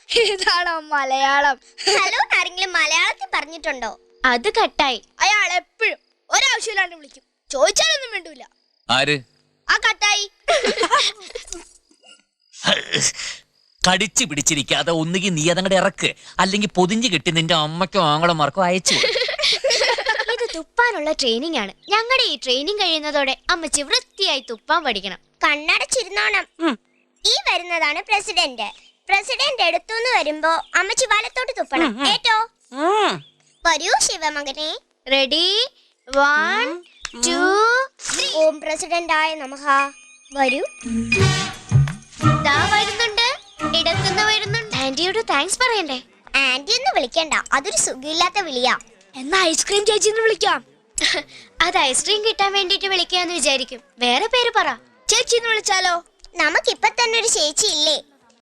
ഇതാണോ മലയാളം? ഹലോ ആരെങ്കിലും മലയാളത്തിൽ പറഞ്ഞിട്ടുണ്ടോ? അത് കട്ടായി. അയാൾ എപ്പോഴും ഒരാവശ്യമില്ലാണ്ട് വിളിക്കും, ചോദിച്ചാലൊന്നും വേണ്ടൂല. ആര്? ആ കട്ടായി. കടിച്ചു പിടിച്ചിരിക്കാതെ ഒന്നുകിൽ നീ അതങ്ങടെ ഇറക്ക്, അല്ലെങ്കിൽ പൊതിഞ്ഞു കെട്ടി നിന്റെ അമ്മയ്ക്കോ ആങ്ങളമാർക്കോ അയച്ചു. ഇത് തുപ്പാനുള്ള ട്രെയിനിങ് ആണ്. ഞങ്ങളുടെ ഈ ട്രെയിനിങ് കഴിയുന്നതോടെ അമ്മച്ചി വൃത്തിയായി തുപ്പാൻ പഠിക്കണം. കണ്ണടച്ചിരുന്നോണം. ഈ വരുന്നതാണ് പ്രസിഡന്റ്. പ്രസിഡന്റ് എടുത്തുന്ന് വരുമ്പോ അമ്മച്ചി വലത്തോട്ട് തുപ്പണം. കേട്ടോ? വരൂ ശിവമകനെ. റെഡി 1 2 3. ഓം പ്രസിഡന്റായ നമഃ. വരൂ. ദാ വരുന്നുണ്ട്, ഇടത്തുനിന്ന് വരുന്നുണ്ട്. ആന്റിയോട് താങ്ക്സ് പറയണ്ടേ? ആന്റി ഒന്ന് വിളിക്കണ്ട, അതൊരു സുഖമില്ലാത്ത വിളിയാ. എന്നാ ഐസ്ക്രീം ചേച്ചിന്ന് വിളിക്കാം. അത് ഐസ്ക്രീം കിട്ടാൻ വേണ്ടിട്ട് വിളിക്കാന്ന് വിചാരിക്കും. വേറെ പേര് പറ. ചേച്ചിന്ന് വിളിച്ചാലോ? നമുക്കിപ്പൊ തന്നെ ഒരു ചേച്ചി ഇല്ലേ?